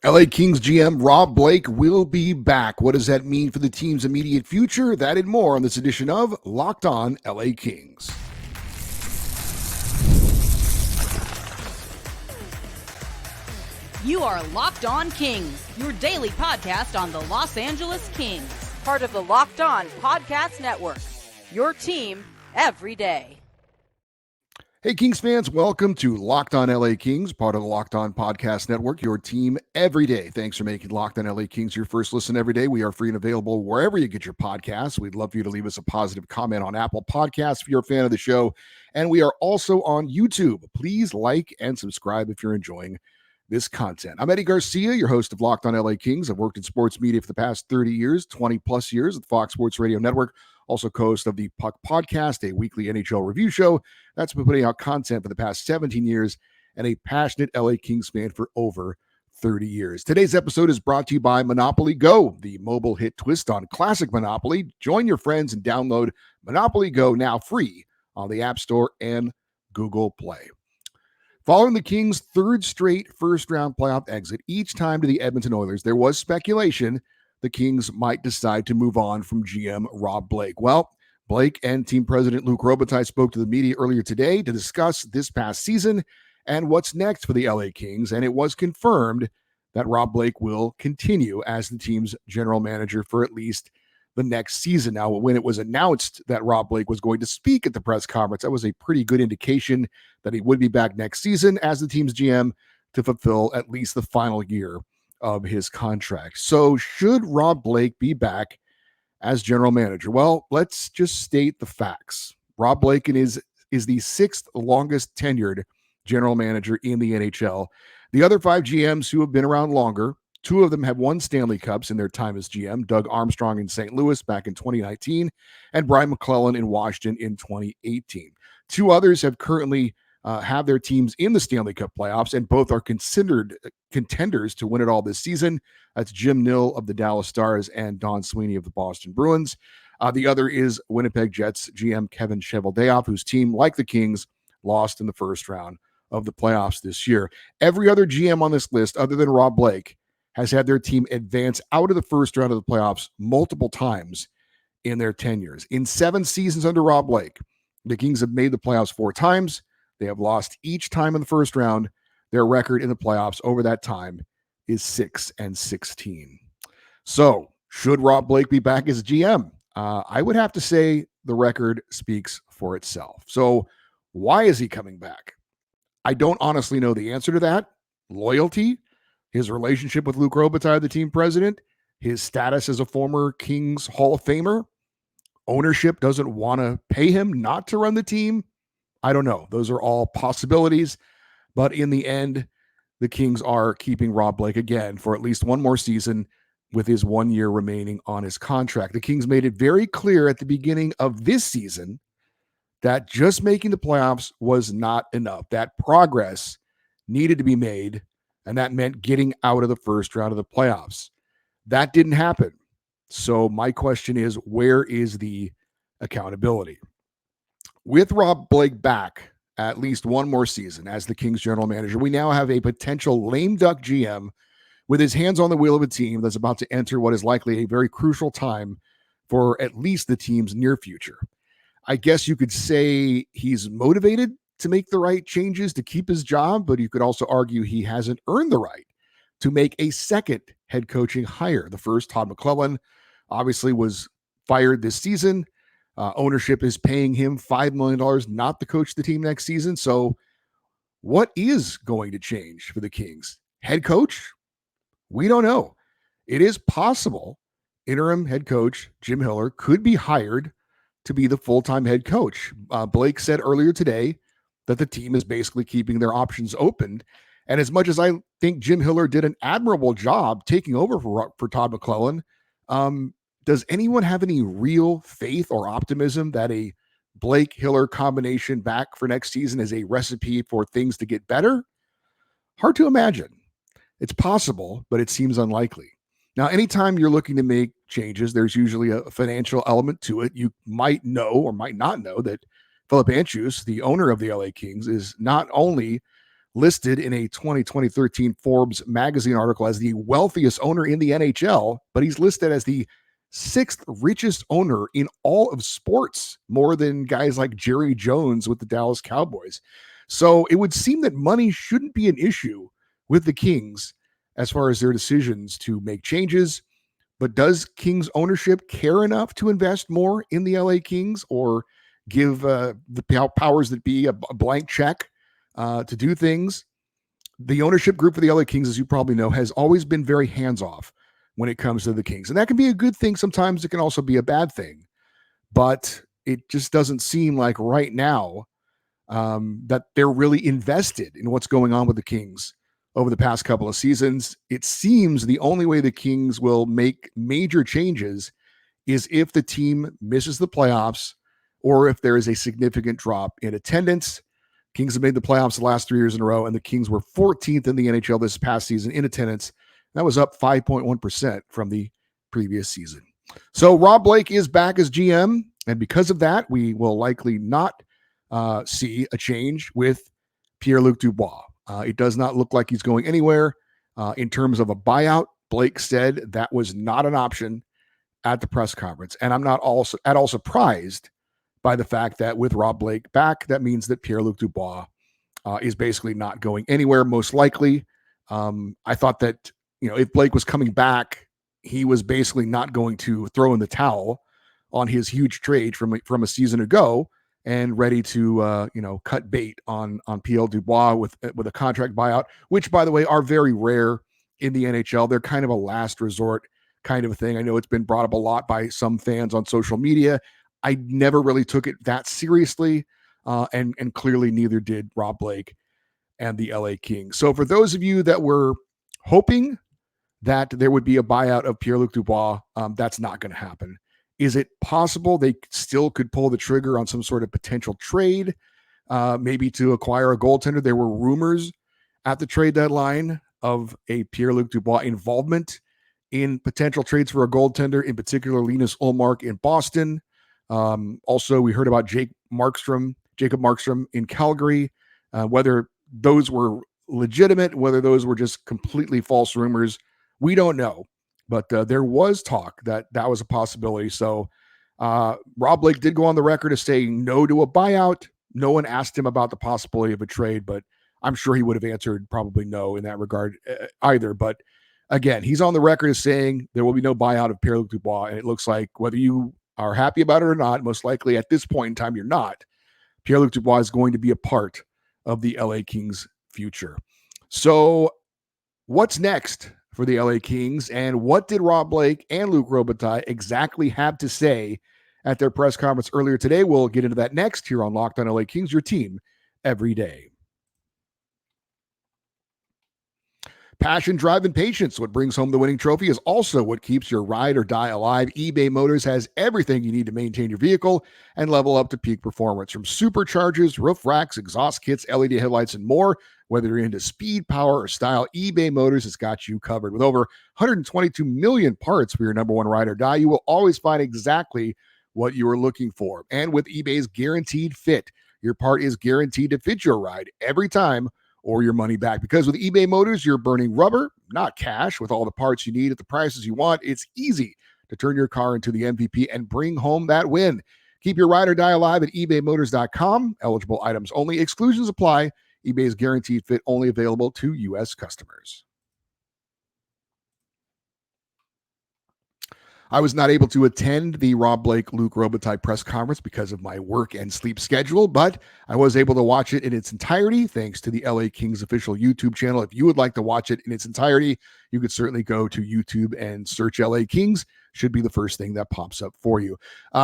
LA Kings GM Rob Blake will be back. What does that mean for the team's immediate future? That and more on this edition of Locked On LA Kings. You are Locked On Kings, your daily podcast on the Los Angeles Kings. Part of the Locked On Podcast Network, your team every day. Hey, Kings fans, welcome to Locked On LA Kings, part of the Locked On Podcast Network, your team every day. Thanks for making Locked On LA Kings your first listen every day. We are free and available wherever you get your podcasts. We'd love for you to leave us a positive comment on Apple Podcasts if you're a fan of the show. And we are also on YouTube. Please like and subscribe if you're enjoying this content. I'm Eddie Garcia, your host of Locked On LA Kings. I've worked in sports media for the past 30 years, 20 plus years at Fox Sports Radio Network. Also co-host of the Puck Podcast, a weekly NHL review show that's been putting out content for the past 17 years, and a passionate LA Kings fan for over 30 years. Today's episode is brought to you by Monopoly Go, the mobile hit twist on classic Monopoly. Join your friends and download Monopoly Go now free on the App Store and Google Play. Following the Kings' third straight first-round playoff exit, each time to the Edmonton Oilers, there was speculation the Kings might decide to move on from GM Rob Blake. Well, Blake and team president Luc Robitaille spoke to the media earlier today to discuss this past season and what's next for the LA Kings, and it was confirmed that Rob Blake will continue as the team's general manager for at least the next season. Now, when it was announced that Rob Blake was going to speak at the press conference, that was a pretty good indication that he would be back next season as the team's GM to fulfill at least the final year of his contract. So should Rob Blake be back as general manager? Well, let's just state the facts. Rob Blake is the sixth longest tenured general manager in the NHL. The other five GMs who have been around longer, two of them have won Stanley Cups in their time as GM, Doug Armstrong in St. Louis back in 2019 and Brian McClellan in Washington in 2018. Two others have currently have their teams in the Stanley Cup playoffs, and both are considered contenders to win it all this season. That's Jim Nill of the Dallas Stars and Don Sweeney of the Boston Bruins. The other is Winnipeg Jets GM Kevin Cheveldayoff, whose team, like the Kings, lost in the first round of the playoffs this year. Every other GM on this list, other than Rob Blake, has had their team advance out of the first round of the playoffs multiple times in their tenures. In 7 seasons under Rob Blake, the Kings have made the playoffs 4 times. They have lost each time in the first round. Their record in the playoffs over that time is 6-16. So, should Rob Blake be back as GM? I would have to say the record speaks for itself. So, why is he coming back? I don't honestly know the answer to that. Loyalty, his relationship with Luc Robitaille, the team president, his status as a former Kings Hall of Famer, ownership doesn't want to pay him not to run the team. I don't know. Those are all possibilities. But in the end, the Kings are keeping Rob Blake again for at least one more season with his 1 year remaining on his contract. The Kings made it very clear at the beginning of this season that just making the playoffs was not enough. That progress needed to be made, and that meant getting out of the first round of the playoffs. That didn't happen. So my question is, where is the accountability? With Rob Blake back at least one more season as the Kings general manager, we now have a potential lame duck GM with his hands on the wheel of a team that's about to enter what is likely a very crucial time for at least the team's near future. I guess you could say he's motivated to make the right changes to keep his job, but you could also argue he hasn't earned the right to make a second head coaching hire. The first, Todd McClellan, obviously was fired this season. Ownership is paying him $5 million not to coach the team next season. So what is going to change for the Kings? Head coach? We don't know. It is possible interim head coach Jim Hiller could be hired to be the full-time head coach. Blake said earlier today that the team is basically keeping their options open. And as much as I think Jim Hiller did an admirable job taking over for Todd McClellan, does anyone have any real faith or optimism that a Blake-Hiller combination back for next season is a recipe for things to get better? Hard to imagine. It's possible, but it seems unlikely. Now, anytime you're looking to make changes, there's usually a financial element to it. You might know or might not know that Philip Anschutz, the owner of the LA Kings, is not only listed in a 2013 Forbes magazine article as the wealthiest owner in the NHL, but he's listed as the sixth richest owner in all of sports, more than guys like Jerry Jones with the Dallas Cowboys. So it would seem that money shouldn't be an issue with the Kings as far as their decisions to make changes. But does Kings ownership care enough to invest more in the LA Kings, or give the powers that be a blank check to do things? The ownership group for the LA Kings, as you probably know, has always been very hands-off when it comes to the Kings. And that can be a good thing. Sometimes it can also be a bad thing. But it just doesn't seem like right now that they're really invested in what's going on with the Kings over the past couple of seasons. It seems the only way the Kings will make major changes is if the team misses the playoffs or if there is a significant drop in attendance. Kings have made the playoffs the last 3 years in a row, and the Kings were 14th in the NHL this past season in attendance. That was up 5.1% from the previous season. So Rob Blake is back as GM, and because of that, we will likely not see a change with Pierre-Luc Dubois. It does not look like he's going anywhere. In terms of a buyout, Blake said that was not an option at the press conference. And I'm not at all surprised by the fact that with Rob Blake back, that means that Pierre-Luc Dubois is basically not going anywhere, most likely. I thought that, if Blake was coming back, he was basically not going to throw in the towel on his huge trade from a season ago and ready to cut bait on Pierre Dubois with a contract buyout, which, by the way, are very rare in the NHL. They're kind of a last resort kind of a thing. I know it's been brought up a lot by some fans on social media. I never really took it that seriously, and clearly neither did Rob Blake and the LA Kings. So for those of you that were hoping that there would be a buyout of Pierre-Luc Dubois, that's not going to happen. Is it possible they still could pull the trigger on some sort of potential trade, maybe to acquire a goaltender? There were rumors at the trade deadline of a Pierre-Luc Dubois involvement in potential trades for a goaltender, in particular Linus Ullmark in Boston. Also, we heard about Jacob Markstrom in Calgary. Whether those were legitimate, whether those were just completely false rumors, we don't know. But there was talk that was a possibility. So Rob Blake did go on the record as saying no to a buyout. No one asked him about the possibility of a trade, but I'm sure he would have answered probably no in that regard either. But again, he's on the record as saying there will be no buyout of Pierre-Luc Dubois. And it looks like whether you are happy about it or not, most likely at this point in time, you're not. Pierre-Luc Dubois is going to be a part of the LA Kings future. So what's next for the LA Kings, and what did Rob Blake and Luc Robitaille exactly have to say at their press conference earlier today? We'll get into that next here on Locked On LA Kings, your team every day. Passion, drive, and patience. What brings home the winning trophy is also what keeps your ride or die alive. eBay Motors has everything you need to maintain your vehicle and level up to peak performance. From superchargers, roof racks, exhaust kits, LED headlights, and more. Whether you're into speed, power, or style, eBay Motors has got you covered. With over 122 million parts for your number one ride or die, you will always find exactly what you are looking for. And with eBay's Guaranteed Fit, your part is guaranteed to fit your ride every time or your money back. Because with eBay Motors, you're burning rubber, not cash. With all the parts you need at the prices you want, it's easy to turn your car into the MVP and bring home that win. Keep your ride or die alive at ebaymotors.com. Eligible items only. Exclusions apply. eBay's Guaranteed Fit only available to U.S. customers. I was not able to attend the Rob Blake, Luc Robitaille press conference because of my work and sleep schedule, but I was able to watch it in its entirety thanks to the LA Kings official YouTube channel. If you would like to watch it in its entirety, you could certainly go to YouTube and search LA Kings. Should be the first thing that pops up for you.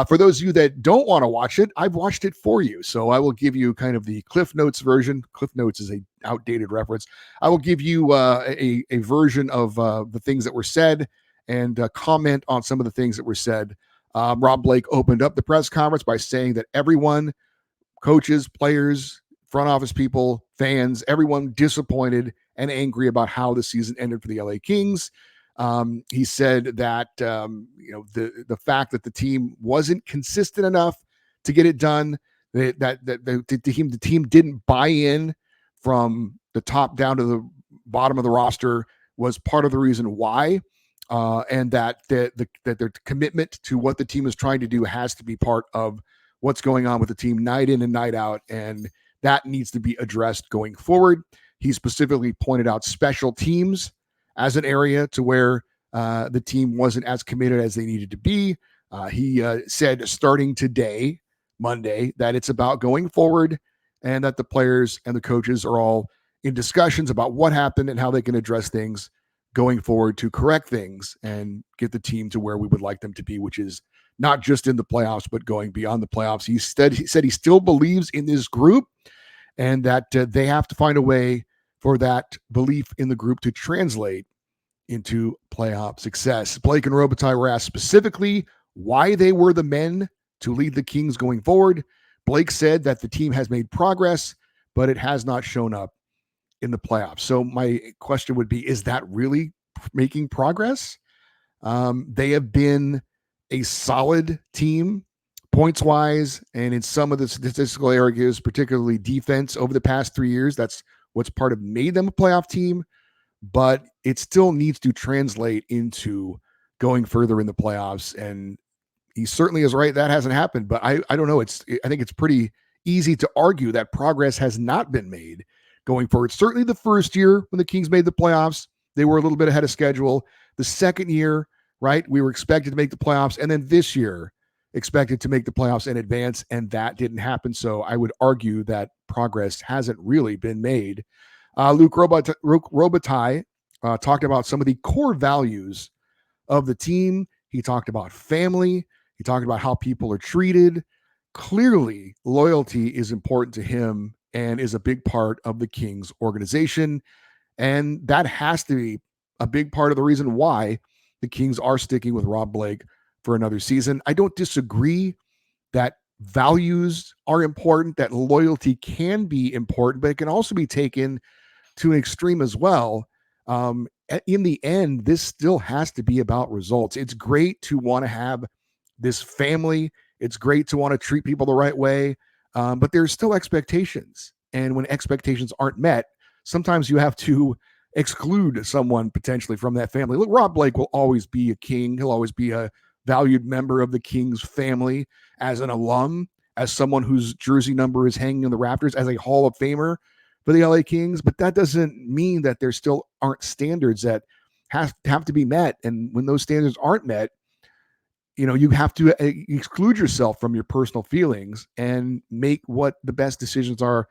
For those of you that don't want to watch it, I've watched it for you. So I will give you kind of the Cliff Notes version. Cliff Notes is an outdated reference. I will give you a version of the things that were said and comment on some of the things that were said. Rob Blake opened up the press conference by saying that everyone, coaches, players, front office people, fans, everyone disappointed and angry about how the season ended for the LA Kings. He said that the fact that the team wasn't consistent enough to get it done, that the team didn't buy in from the top down to the bottom of the roster was part of the reason why, and that their commitment to what the team is trying to do has to be part of what's going on with the team night in and night out, and that needs to be addressed going forward. He specifically pointed out special teams as an area to where the team wasn't as committed as they needed to be. He said starting today, Monday, that it's about going forward and that the players and the coaches are all in discussions about what happened and how they can address things going forward to correct things and get the team to where we would like them to be, which is not just in the playoffs, but going beyond the playoffs. He said he still believes in this group and that they have to find a way for that belief in the group to translate into playoff success. Blake and Robitaille were asked specifically why they were the men to lead the Kings going forward. Blake said that the team has made progress, but it has not shown up in the playoffs. So my question would be, is that really making progress? They have been a solid team points-wise and in some of the statistical areas, particularly defense over the past 3 years. That's what's part of made them a playoff team, but it still needs to translate into going further in the playoffs. And he certainly is right. That hasn't happened, but I don't know. I think it's pretty easy to argue that progress has not been made going forward. Certainly the first year when the Kings made the playoffs, they were a little bit ahead of schedule. The second year, right, we were expected to make the playoffs. And then this year, expected to make the playoffs in advance, and that didn't happen. So I would argue that progress hasn't really been made. Luc Robitaille talked about some of the core values of the team. He talked about family. He talked about how people are treated. Clearly, loyalty is important to him and is a big part of the Kings organization. And that has to be a big part of the reason why the Kings are sticking with Rob Blake for another season. I don't disagree that values are important, that loyalty can be important, but it can also be taken to an extreme as well. In the end, this still has to be about results. It's great to want to have this family. It's great to want to treat people the right way, but there's still expectations. And when expectations aren't met, sometimes you have to exclude someone potentially from that family. Look, Rob Blake will always be a King. He'll always be a valued member of the Kings family as an alum, as someone whose jersey number is hanging in the rafters, as a Hall of Famer for the LA Kings. But that doesn't mean that there still aren't standards that have to be met. And when those standards aren't met, you have to exclude yourself from your personal feelings and make what the best decisions are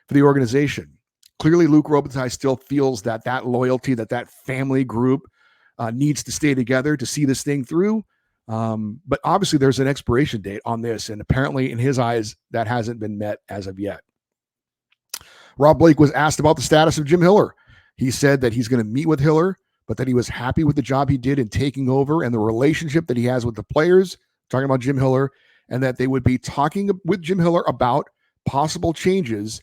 for the organization. Clearly, Luc Robitaille still feels that loyalty, that family group needs to stay together to see this thing through. But obviously, there's an expiration date on this, and apparently, in his eyes, that hasn't been met as of yet. Rob Blake was asked about the status of Jim Hiller. He said that he's going to meet with Hiller, but that he was happy with the job he did in taking over and the relationship that he has with the players, talking about Jim Hiller, and that they would be talking with Jim Hiller about possible changes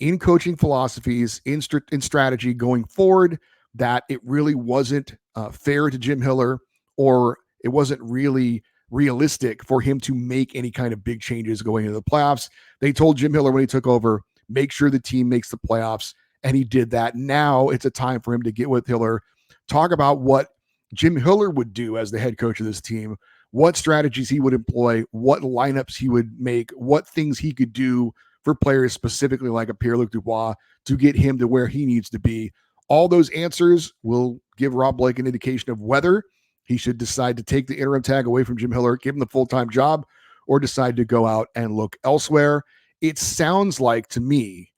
in coaching philosophies, in strategy going forward, that it really wasn't fair to Jim Hiller, or it wasn't really realistic for him to make any kind of big changes going into the playoffs. They told Jim Hiller when he took over, make sure the team makes the playoffs, and he did that. Now it's a time for him to get with Hiller, talk about what Jim Hiller would do as the head coach of this team, what strategies he would employ, what lineups he would make, what things he could do for players specifically like a Pierre-Luc Dubois to get him to where he needs to be. All those answers will give Rob Blake an indication of whether he should decide to take the interim tag away from Jim Hiller, give him the full-time job, or decide to go out and look elsewhere. It sounds like to me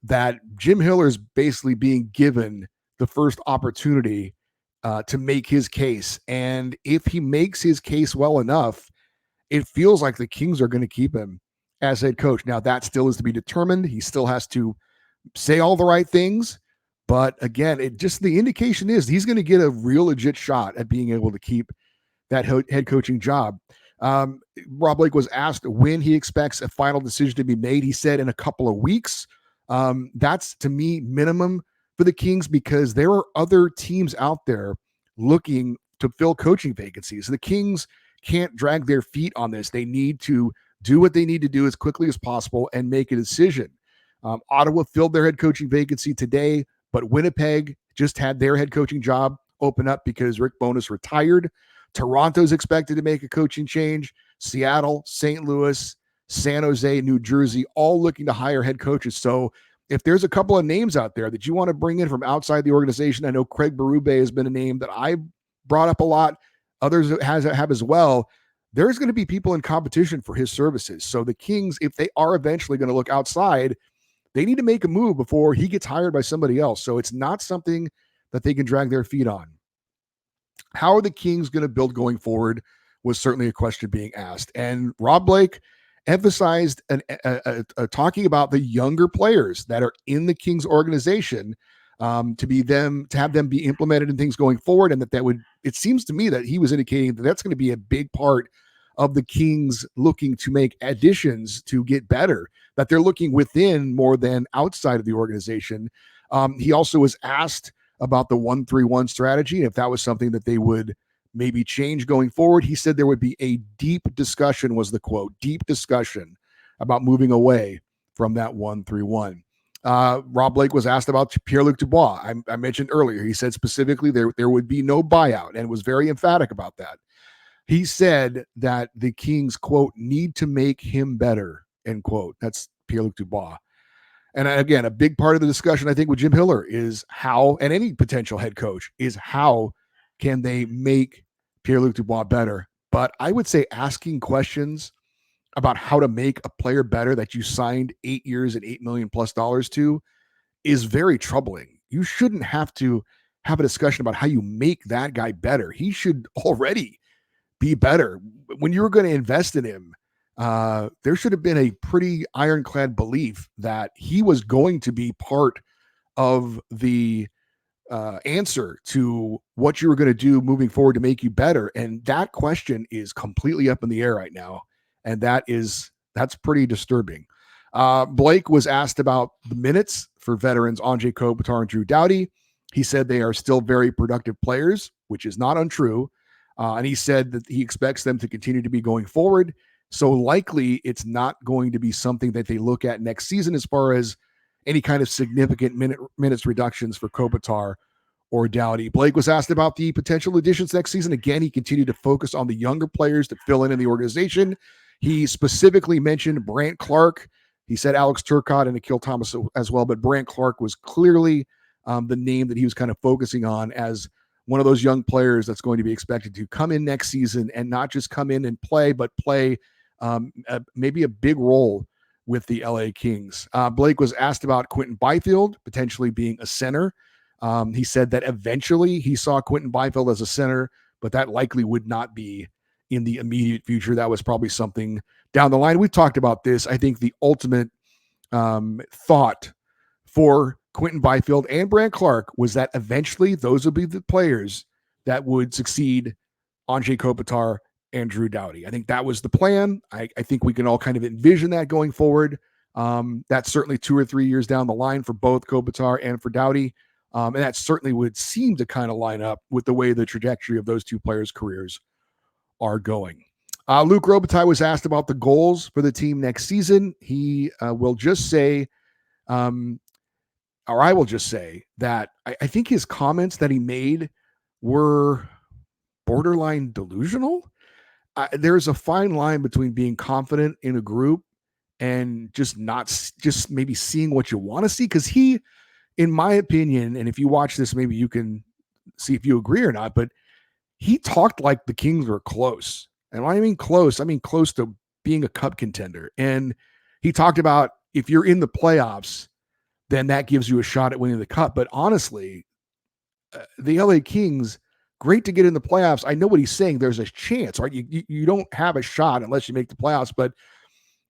that Jim Hiller is basically being given the first opportunity to make his case. And if he makes his case well enough, it feels like the Kings are going to keep him as head coach. Now, that still is to be determined. He still has to say all the right things. But again, the indication is he's going to get a real legit shot at being able to keep that head coaching job. Rob Blake was asked when he expects a final decision to be made. He said in a couple of weeks. That's, to me, minimum for the Kings, because there are other teams out there looking to fill coaching vacancies. The Kings can't drag their feet on this. They need to do what they need to do as quickly as possible and make a decision. Ottawa filled their head coaching vacancy today, but Winnipeg just had their head coaching job open up because Rick Bowness retired. Toronto's expected to make a coaching change. Seattle, St. Louis, San Jose, New Jersey, all looking to hire head coaches. So if there's a couple of names out there that you want to bring in from outside the organization, I know Craig Berube has been a name that I brought up a lot. Others have as well. There's going to be people in competition for his services. So the Kings, if they are eventually going to look outside, they need to make a move before he gets hired by somebody else. So it's not something that they can drag their feet on. How are the Kings going to build going forward was certainly a question being asked. And Rob Blake emphasized talking about the younger players that are in the Kings organization to have them be implemented in things going forward. And that would, it seems to me that he was indicating that that's going to be a big part of the Kings looking to make additions to get better, that they're looking within more than outside of the organization. He also was asked about the 1-3-1 strategy, if that was something that they would maybe change going forward. He said there would be a deep discussion, was the quote, deep discussion about moving away from that 1-3-1. Rob Blake was asked about Pierre-Luc Dubois. I mentioned earlier, he said specifically there would be no buyout and was very emphatic about that. He said that the Kings, quote, need to make him better, end quote. That's Pierre-Luc Dubois. And again, a big part of the discussion, I think, with Jim Hiller is how, and any potential head coach, is how can they make Pierre-Luc Dubois better? But I would say asking questions about how to make a player better that you signed 8 years and $8 million plus to is very troubling. You shouldn't have to have a discussion about how you make that guy better. He should already be better. When you were going to invest in him, there should have been a pretty ironclad belief that he was going to be part of the answer to what you were going to do moving forward to make you better. And that question is completely up in the air right now. And that's pretty disturbing. Blake was asked about the minutes for veterans Anze Kopitar and Drew Doughty. He said they are still very productive players, which is not untrue. And he said that he expects them to continue to be going forward. So likely it's not going to be something that they look at next season as far as any kind of significant minutes reductions for Kopitar or Doughty. Blake was asked about the potential additions next season. Again, he continued to focus on the younger players to fill in the organization. He specifically mentioned Brant Clark. He said Alex Turcotte and Akil Thomas as well, but Brant Clark was clearly the name that he was kind of focusing on as one of those young players that's going to be expected to come in next season and not just come in and play, but play maybe a big role with the LA Kings. Blake was asked about Quentin Byfield potentially being a center. He said that eventually he saw Quentin Byfield as a center, but that likely would not be in the immediate future. That was probably something down the line. We've talked about this. I think the ultimate thought for Quentin Byfield and Brant Clark was that eventually those would be the players that would succeed Anze Kopitar and Drew Doughty. I think that was the plan. I think we can all kind of envision that going forward. That's certainly 2 or 3 years down the line for both Kopitar and for Doughty. And that certainly would seem to kind of line up with the way the trajectory of those two players' careers are going. Luc Robitaille was asked about the goals for the team next season. He will just say, or I will just say that I think his comments that he made were borderline delusional. There's a fine line between being confident in a group and just maybe seeing what you want to see. Because he, in my opinion, and if you watch this, maybe you can see if you agree or not, but he talked like the Kings were close. And when I mean close to being a cup contender. And he talked about if you're in the playoffs, then that gives you a shot at winning the cup. But honestly, the LA Kings, great to get in the playoffs. I know what he's saying. There's a chance, right? You don't have a shot unless you make the playoffs. But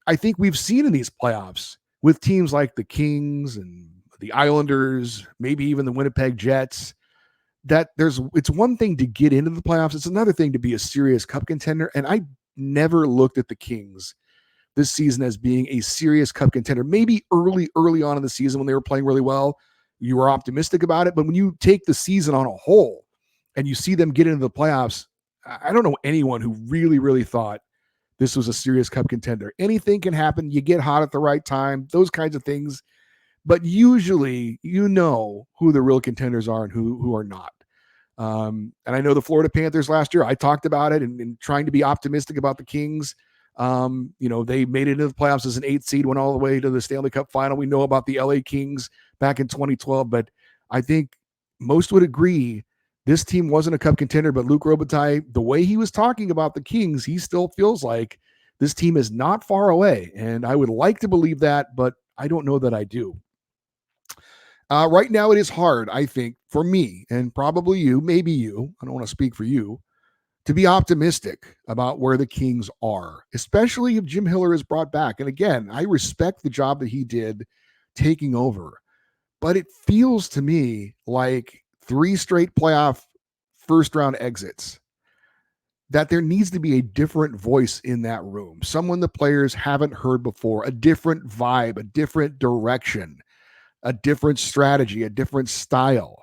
I think we've seen in these playoffs with teams like the Kings and the Islanders, maybe even the Winnipeg Jets, that it's one thing to get into the playoffs. It's another thing to be a serious cup contender. And I never looked at the Kings this season as being a serious cup contender. Maybe early on in the season when they were playing really well, you were optimistic about it. But when you take the season on a whole and you see them get into the playoffs, I don't know anyone who really thought this was a serious cup contender. Anything can happen. You get hot at the right time. Those kinds of things but usually you know who the real contenders are and who are not. And I know the Florida Panthers last year, I talked about it and trying to be optimistic about the Kings. They made it into the playoffs as an 8 seed, went all the way to the Stanley Cup final. We know about the LA Kings back in 2012, but I think most would agree this team wasn't a cup contender, but Luc Robitaille, the way he was talking about the Kings, he still feels like this team is not far away. And I would like to believe that, but I don't know that I do. Right now, it is hard, I think, for me and probably you, maybe you, I don't want to speak for you, to be optimistic about where the Kings are, especially if Jim Hiller is brought back. And again, I respect the job that he did taking over, but it feels to me like 3 straight playoff first round exits, that there needs to be a different voice in that room, someone the players haven't heard before, a different vibe, a different direction, a different strategy, a different style.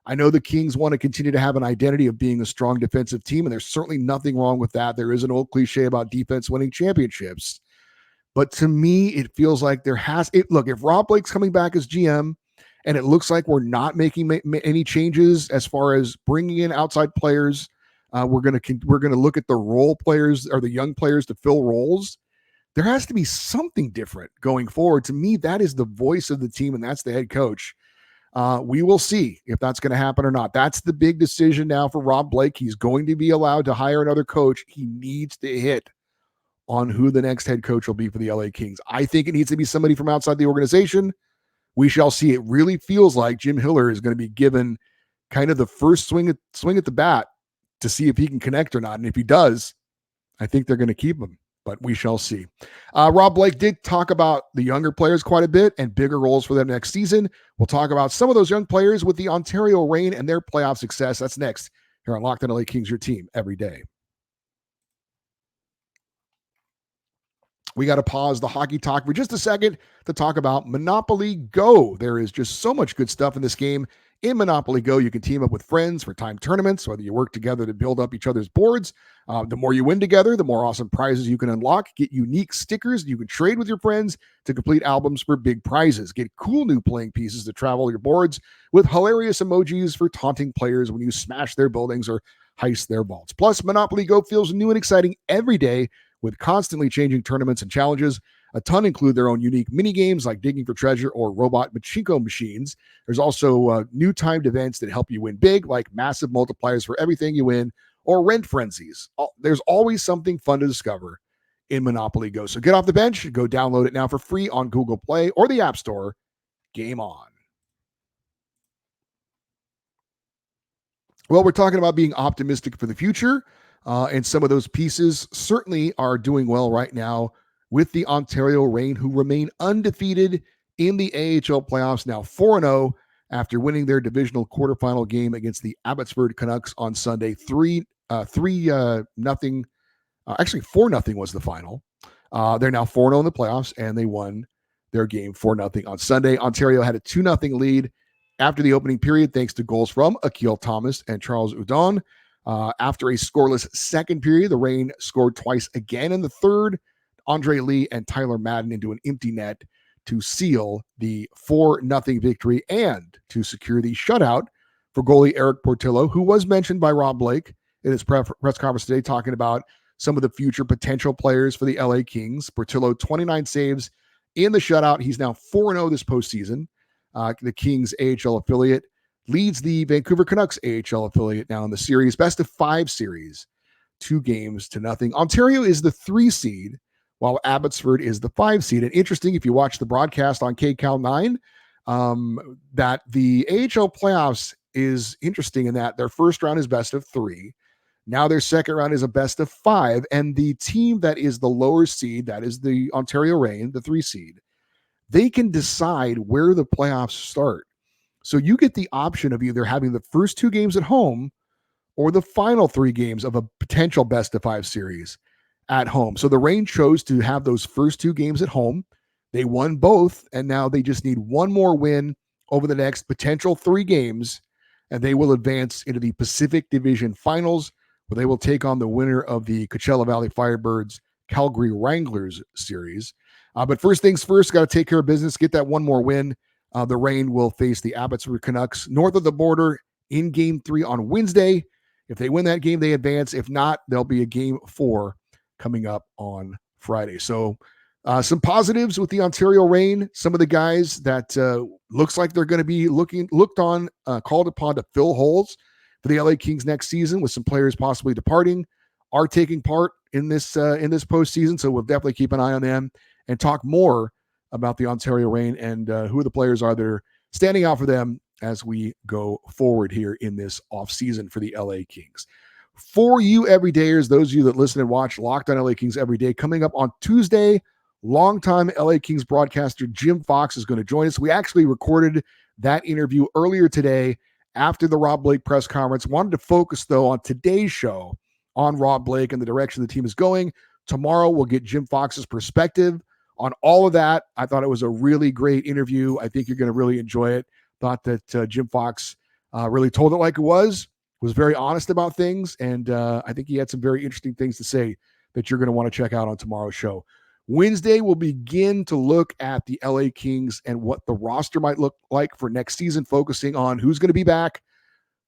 I know the Kings want to continue to have an identity of being a strong defensive team, and there's certainly nothing wrong with that. There is an old cliche about defense winning championships. But to me, it feels like look, if Rob Blake's coming back as GM and it looks like we're not making any changes as far as bringing in outside players, we're going to look at the role players or the young players to fill roles. There has to be something different going forward. To me, that is the voice of the team, and that's the head coach. We will see if that's going to happen or not. That's the big decision now for Rob Blake. He's going to be allowed to hire another coach. He needs to hit on who the next head coach will be for the LA Kings. I think it needs to be somebody from outside the organization. We shall see. It really feels like Jim Hiller is going to be given kind of the first swing at the bat to see if he can connect or not. And if he does, I think they're going to keep him. But we shall see. Rob Blake did talk about the younger players quite a bit and bigger roles for them next season. We'll talk about some of those young players with the Ontario Reign and their playoff success. That's next here on Locked On LA Kings, your team every day. We got to pause the hockey talk for just a second to talk about Monopoly Go. There is just so much good stuff in this game. In Monopoly Go, you can team up with friends for timed tournaments, whether you work together to build up each other's boards. The more you win together, the more awesome prizes you can unlock. Get unique stickers you can trade with your friends to complete albums for big prizes. Get cool new playing pieces to travel your boards with hilarious emojis for taunting players when you smash their buildings or heist their vaults. Plus, Monopoly Go feels new and exciting every day with constantly changing tournaments and challenges. A ton include their own unique mini games like digging for treasure or robot pachinko machines. There's also new timed events that help you win big, like massive multipliers for everything you win or rent frenzies. There's always something fun to discover in Monopoly Go. So get off the bench, go download it now for free on Google Play or the App Store. Game on. Well, we're talking about being optimistic for the future. And some of those pieces certainly are doing well right now with the Ontario Reign, who remain undefeated in the AHL playoffs, now 4-0 after winning their divisional quarterfinal game against the Abbotsford Canucks on Sunday. 3-0. Actually, 4-0 was the final. They're now 4-0 in the playoffs, and they won their game 4-0 on Sunday. Ontario had a 2-0 lead after the opening period, thanks to goals from Akil Thomas and Charles Udon. After a scoreless second period, the Reign scored twice again in the third. Andre Lee and Tyler Madden into an empty net to seal the 4-0 victory and to secure the shutout for goalie Eric Portillo, who was mentioned by Rob Blake in his press conference today, talking about some of the future potential players for the LA Kings. Portillo, 29 saves in the shutout. He's now 4-0 this postseason. The Kings AHL affiliate leads the Vancouver Canucks AHL affiliate now in the series. Best of 5 series, 2-0. Ontario is the 3 seed, while Abbotsford is the 5 seed. And interesting, if you watch the broadcast on KCAL 9, that the AHL playoffs is interesting in that their first round is best of 3. Now their second round is a best of 5. And the team that is the lower seed, that is the Ontario Reign, the 3 seed, they can decide where the playoffs start. So you get the option of either having the first 2 games at home or the final 3 games of a potential best of 5 series at home. So the Reign chose to have those first 2 games at home. They won both, and now they just need one more win over the next potential 3 games, and they will advance into the Pacific Division Finals, where they will take on the winner of the Coachella Valley Firebirds Calgary Wranglers series. But first things first, got to take care of business, get that one more win The Reign will face the Abbotsford Canucks north of the border in Game 3 on Wednesday. If they win that game, they advance. If not, there'll be a Game 4 coming up on Friday. So some positives with the Ontario Reign. Some of the guys that looks like they're going to be called upon to fill holes for the LA Kings next season, with some players possibly departing, are taking part in this postseason. So we'll definitely keep an eye on them and talk more about the Ontario Reign and who the players are that are standing out for them as we go forward here in this offseason for the LA Kings. For you everydayers, those of you that listen and watch Locked on LA Kings every day, coming up on Tuesday, longtime LA Kings broadcaster Jim Fox is going to join us. We actually recorded that interview earlier today after the Rob Blake press conference. Wanted to focus, though, on today's show on Rob Blake and the direction the team is going. Tomorrow, we'll get Jim Fox's perspective on all of that. I thought it was a really great interview. I think you're going to really enjoy it. Thought that Jim Fox really told it like it was very honest about things, and I think he had some very interesting things to say that you're going to want to check out on tomorrow's show. Wednesday, we'll begin to look at the LA Kings and what the roster might look like for next season, focusing on who's going to be back,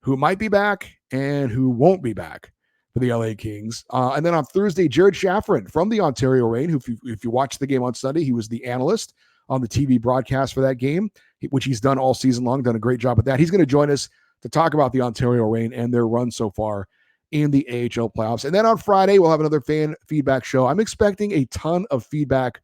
who might be back, and who won't be back for the LA Kings. And then on Thursday, Jared Shaffrin from the Ontario Reign, who, if you watched the game on Sunday, he was the analyst on the TV broadcast for that game, which he's done all season long, done a great job at that. He's going to join us to talk about the Ontario Reign and their run so far in the AHL playoffs. And then on Friday, we'll have another fan feedback show. I'm expecting a ton of feedback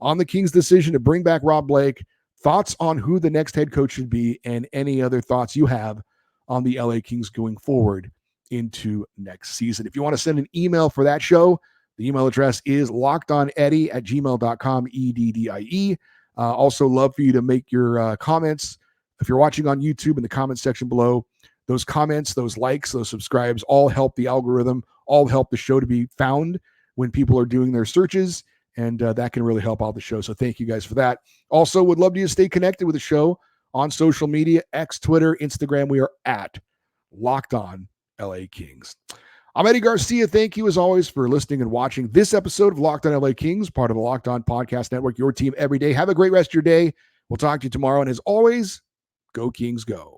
on the Kings' decision to bring back Rob Blake, thoughts on who the next head coach should be, and any other thoughts you have on the LA Kings going forward into next season. If you want to send an email for that show, the email address is lockedoneddie@gmail.com, EDDIE. Also love for you to make your comments. If you're watching on YouTube, in the comment section below, those comments, those likes, those subscribes all help the algorithm, all help the show to be found when people are doing their searches, and that can really help out the show. So thank you guys for that. Also, would love you to stay connected with the show on social media, X, Twitter, Instagram. We are at Locked On LA Kings. I'm Eddie Garcia. Thank you, as always, for listening and watching this episode of Locked On LA Kings, part of the Locked On Podcast Network, your team every day. Have a great rest of your day. We'll talk to you tomorrow. And as always, go Kings, go.